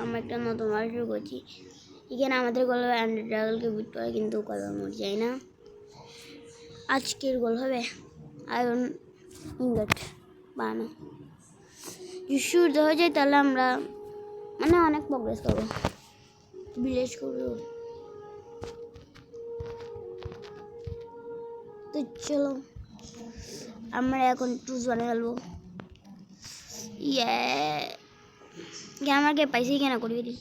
আমরা একটা নতুন বার শুরু করছি। এখানে আমাদের গোল হবে অ্যান্ড্রয়েড ড্রাগনকে বিট করা, কিন্তু কবে মরে যায় না। আজকের গোল হবে আয়রন ইনগট বানানো। যদি সূর্য হয়ে যায় তাহলে আমরা অনেক প্রোগ্রেস করবো, ভিলেজ করবো। তো চলো আমরা এখন টুজ বানিয়ে ফেলবো। আমাকে পাইছি কেনা করি দিই,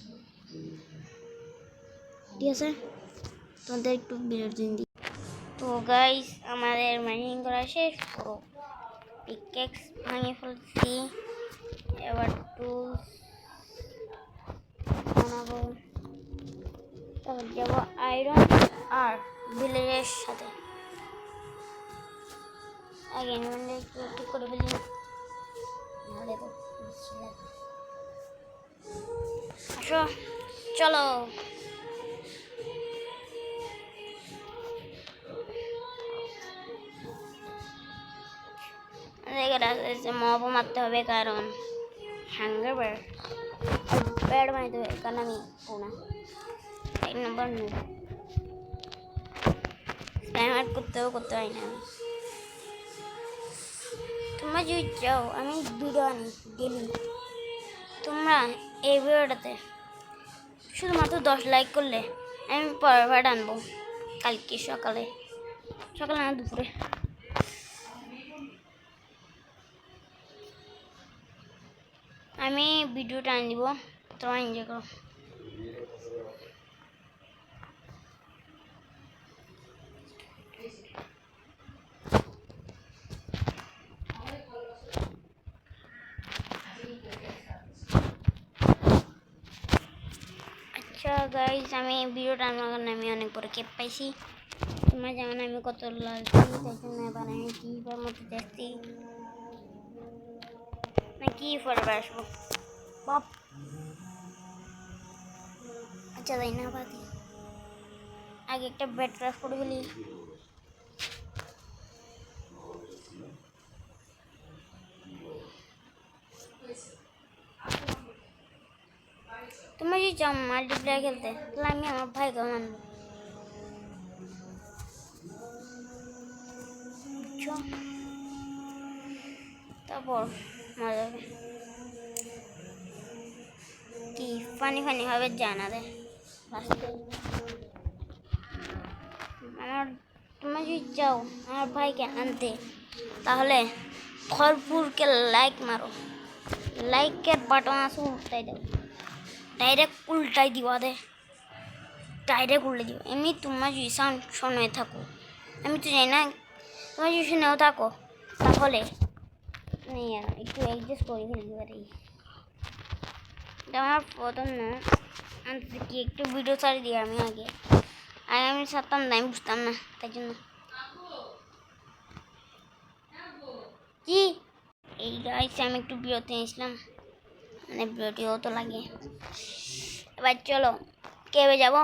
ঠিক আছে? তোমাদের একটু বিরতি দিই। তো গাইস আমাদের মাইনিং করা শেষ। পুরো পিকেক্স ভাঙে ফেলছি, এবার টুলস বানাবো। তারপর যাবো আয়রন আর ভিলেজের সাথে। আগে একটু ঠিক করে ফেলি, নাহলে তো আসো চলো। মব মারতে হবে, কারণ হ্যাঙ্গার ব্যাড বানাইতে হবে, কারণ আমি পোনা 1 নম্বর নুব। স্প্যাম করতে পারি না আমি। তোমরা যদি চাও আমি ভিডিও আনি ডেলি, তোমরা এই ভিডিওটাতে শুধুমাত্র 10 লাইক করলে আমি পরের ভাট আনবো কালকে সকালে না দুপুরে। আমি ভিডিওটা আনি দিব, তোমরা এনজয় করো। আচ্ছা গাইজ, আমি ভিডিওটা আনার কারণে আমি অনেক বড় কেপ পাইছি। তোমরা জানো আমি কত লালছি, তাই জন্য এবার আমি কিপার মতো দেখছি না কি পরে আসবো বাপ। আচ্ছা তাই না, বাকি আগে একটা বেড ক্রাফট করে ফেলি। তোমরা যদি চাও মাল্টিপ্লেয়ার খেলতে, তাহলে আমি আমার ভাইকে মানবো, বুঝছো? তারপর মজা হবে। কি ফানি হবে জানা দেয় আমার। তোমরা যদি চাও আমার ভাইকে আনতে, তাহলে ভরপুরকে লাইক মারো। লাইকের বাটন আছে উল্টাই দাও, ডাইরেক্ট উল্টাই দিবা দে, ডাইরেক্ট উল্টে দিবা। এমনি তোমরা যদি শোনে থাকো, আমি তো জানি না, তোমরা যদি শুনেও থাকো তাহলে একটু অ্যাডজাস্ট করে ফেলতে পারি। আমার প্রথম না কি একটু ভিডিও ছাড়ি দিই আমি আগে আমি ছাড়তাম না, আমি বুঝতাম না, তাই জন্য কি এই গাইছে আমি একটু বিরতি নিয়েছিলাম, বিরতিও তো লাগে। এবার চলো কেবে যাব,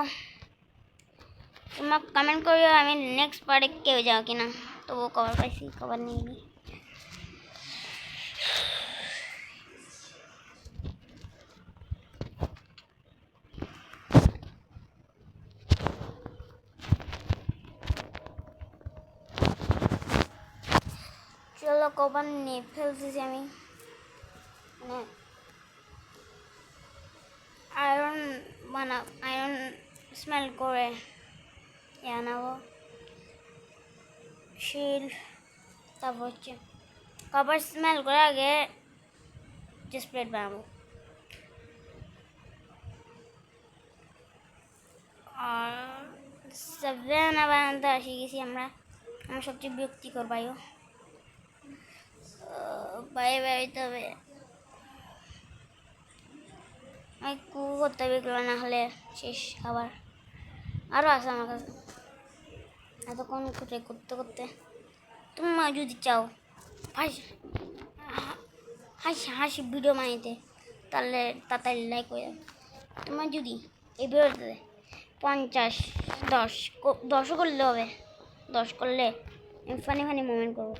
তোমরা কমেন্ট করিও আমি নেক্সট পার্টে কেবে যাও কিনা। তবুও কভার পাইছি, কভার নিয়ে নিই। চলো কভার নিয়ে ফেলতেছি আমি, আয়রন স্মেল করে আনাবো শিল। তারপর হচ্ছে কভার স্মেল করে আগে স্প্রেড বানাবো। আর সাবানা বানাতে শিখেছি আমরা, আমার সবচেয়ে বিরক্তিকর বায়ু বেরোতে হবে। আমি করতে হবে এগুলো, না হলে শেষ খাবার। আরও আছে আমার কাছে, এতক্ষণ করতে তোমরা যদি চাও হাসি ভিডিও বানাইতে, তাহলে তাড়াতাড়ি লাইক হয়ে যাবে। তোমরা যদি এই ভিডিওতে 10 করলে হবে, 10 করলে আমি ফানি মোমেন্ট করবো।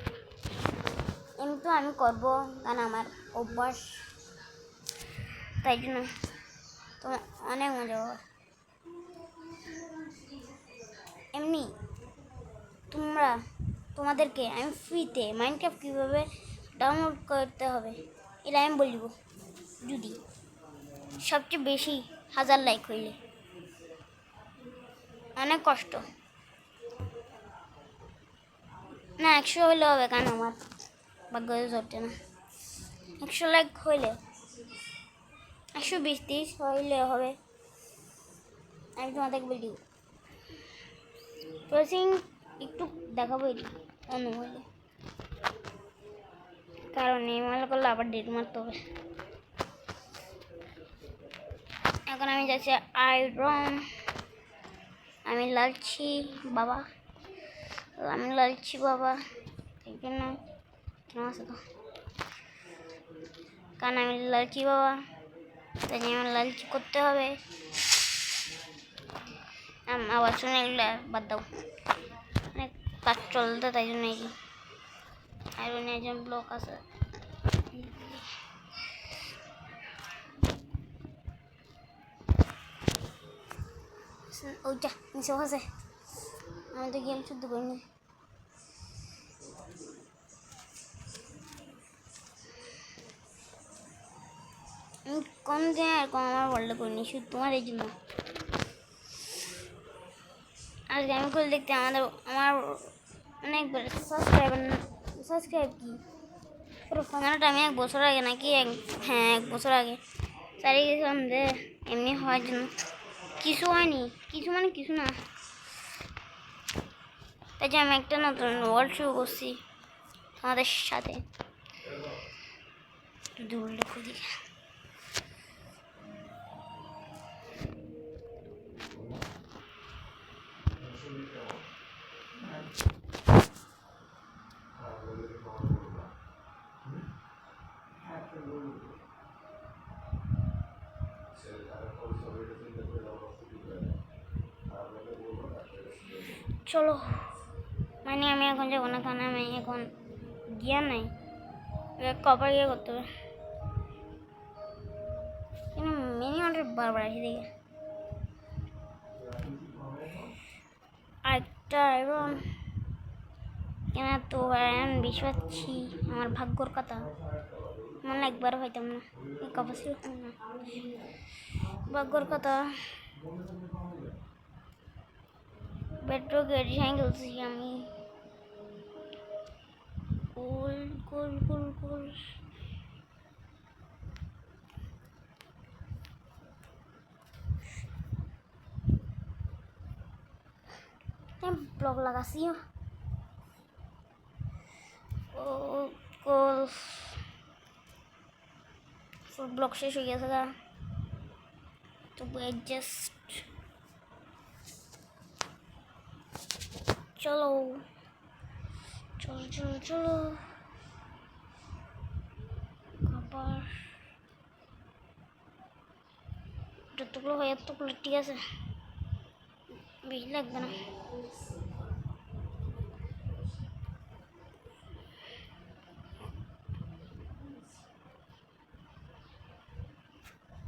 এমনি তো আমি করবো, কারণ আমার অভ্যাস, তাই জন্য তো অনেক মজা হবে। এমনি তোমাদেরকে আমি ফ্রিতে মাইনক্রাফট কীভাবে ডাউনলোড করতে হবে এটা আমি বলব, যদি সবচেয়ে বেশি 1000 লাইক হইলে। অনেক কষ্ট না, 100 হইলে হবে, কারণ আমার ভাগ্য ধরতে না। 100 লাইক হইলে 120-30 হইলে হবে, আমি তোমাদেরকে বলি। প্রসেসিং একটু দেখাবো এটি অন্য হইলে, কারণ ইমেল করলে আবার ডেট মারতে হবে। এখন আমি যাচ্ছি আয়রন, আমি লালছি বাবা, এই জন্য আছে তো, কারণ আমি লালচি বাবা, তাই আমার লালচি করতে হবে। আবার শুনে এগুলো বাদ দাও, অনেক কাজ চলতে, তাই জন্য এই আয়রনের একজন ব্লক আছে। ওইটা নিচে আছে, আমি তো গেম শুদ্ধ করিনি। কম দিন আর কম আমার ওয়ার্ল্ডে করিনি, শুধু তোমার এই জন্য। আজকে আমি করে দেখতে আমার অনেক সাবস্ক্রাইব কি পুরো 15টা, আমি 1 বছর আগে নাকি 1 বছর আগে চালিয়ে গেছিলাম যে এমনি হওয়ার জন্য। কিছু হয়নি, কিছু মানে কিছু না, তাই যে আমি একটা নতুন ওয়ার্ল্ড শুরু করছি তোমাদের সাথে। দূর দেখো দিকে চলো, মানে আমি এখন যাবো না, কারণ আমি এখন গিয়ার নাই, কপার গিয়ে করতে হবে। কিন্তু মিনি অর্ডার বারবার আসি দেখে। আরেকটা আয়রন কেন তো আয়রন বেশি পাচ্ছি, আমার ভাগ্যর কথা, মনে একবারও হইতাম না, ক্যাপাসিটি হতাম না, ভাগ্যর কথা। পেট্রো গাড়ি খেলছি আমি, গোল গোল গোল গোল। ব্লক লাগাছি গোল, ফুল ব্লক শেষ হয়ে গেছে গা, তবু অ্যাডজাস্ট। চলো চলো চলো চলো, আবার যতগুলো হয় এতগুলো ঠিক আছে, বেশি লাগবে না।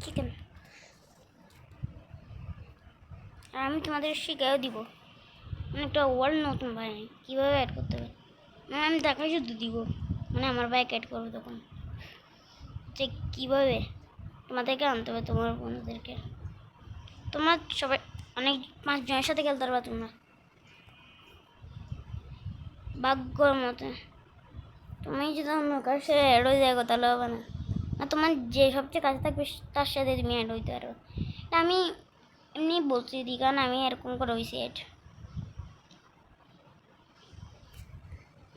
চিকেন আর আমি তোমাদের শিখাইও দিব, মানে একটা ওয়ার্ল্ড নতুন ভাই কীভাবে অ্যাড করতে হবে, মানে আমি দেখাই শুধু দিব, মানে আমার বাইক অ্যাড করবে তখন, যে কীভাবে তোমাদেরকে আনতে হবে, তোমার বন্ধুদেরকে। তোমরা সবাই অনেক 5 জনের সাথে খেলতে পারবা তোমরা, ভাগ্যর মতো। তুমি যদি অন্য কার সাথে অ্যাড হয়ে যায় তাহলে হবে না, আর তোমার যে সবচেয়ে কাছে থাকবে তার সাথে তুমি অ্যাড হইতে পারো। আমি এমনি বলছি দিই, কারণ আমি এরকম করে হয়েছি অ্যাড,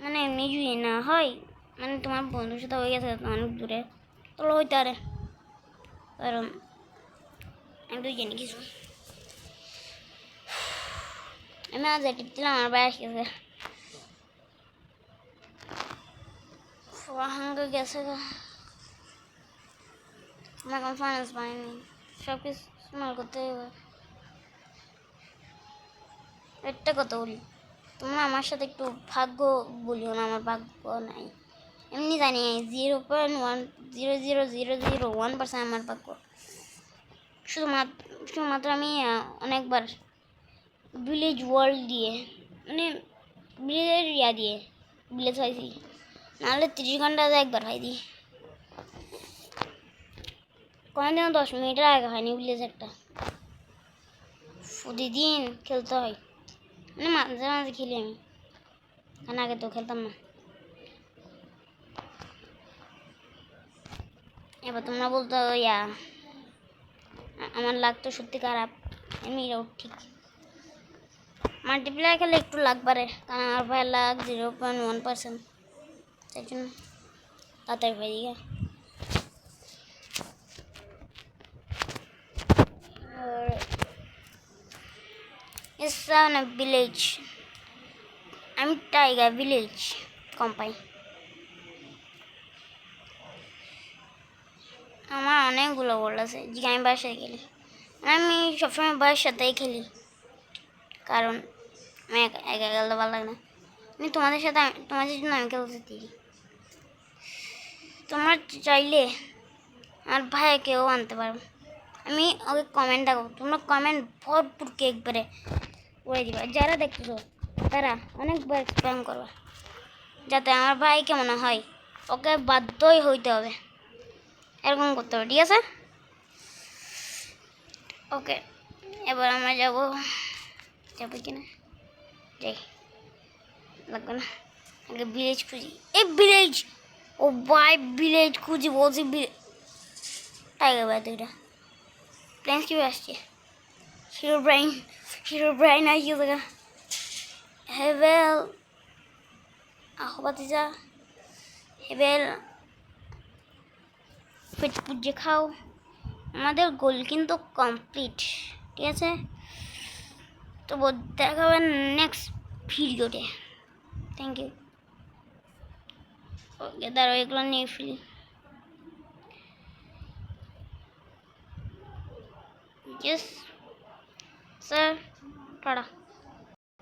মানে এমনি যদি না হয়, মানে তোমার বন্ধুর সাথে হয়ে গেছে অনেক দূরে, তাহলে হইতে পারে, কারণ আমি তো জানি কিছু। আমি আজ এটি দিলাম, আমার বাইরে গেছে হাঙ্গা গেছে গা, আমার এখন ফাইন্যান্স পাইনি, সব কিছু স্মল করতে হবে। একটা কথা বলি, তোমরা আমার সাথে একটু ভাগ্য বলিও না, আমার ভাগ্য নাই, এমনি জানি 0.1000001% আমার ভাগ্য, শুধুমাত্র আমি অনেকবার ভিলেজ ওয়ার্ল্ড দিয়ে মানে ভিলেজের দিয়ে ভিলেজ হয়েছি, নাহলে 30 ঘন্টাতে একবার হয় দিই। কোনোদিনও 10 মিনিটের আগে হয়নি ভিলেজ একটা। প্রতিদিন খেলতে হয়, মানে মাঝে মাঝে খেলি আমি, কারণ আগে তো খেলতাম না। এবার তোমরা বলতো আমার লাগ তো সত্যি খারাপ, এমনিও ঠিক। মাল্টিপ্লেয়ার খেলে একটু লাগ বাড়ে, কারণ আমার ভাইয়ের লাগ 0.1%, তাই জন্য তাড়াতাড়ি হয়ে যায়। ভিলেজ, আমি টাইগার ভিলেজ কোম্পানি। আমার অনেকগুলো গোল্ড আছে যে আমি ভাইয়ের সাথে খেলি। আমি সবসময় ভাইয়ের সাথেই খেলি, কারণ আমি একা একা খেলতে ভালো লাগে না। আমি তোমাদের সাথে তোমাদের জন্য আমি খেলতে দিই। তোমরা চাইলে আমার ভাইকেও আনতে পারো, আমি ওকে কমেন্ট দেখো, তোমরা কমেন্ট ভরপুর একবারে করে দিবা। যারা দেখতেছো তারা অনেকবার স্প্যাম করবা, যাতে আমার ভাইকে মনে হয় ওকে বাধ্যই হইতে হবে, এরকম করতে হবে, ঠিক আছে? ওকে, এবার আমরা যাবো কিনা, যাই, লাগবে না, আগে ভিলেজ খুঁজি। এই ভিলেজ, ও ভাই ভিলেজ খুঁজি বলছি, টাইগার ভাই দুইটা প্লেন্স কীভাবে আসছে? হিরো ব্রাইন আসছে দেখা। হেভেল আহবাতিজা, হেভেল পেট পুজে খাও। আমাদের গোল কিন্তু কমপ্লিট, ঠিক আছে? তো দেখা হবে নেক্সট ভিডিওতে। Thank you. ওকে, দাঁড়াও এগুলো নিয়ে ফেলি। Yes, sir. Tada.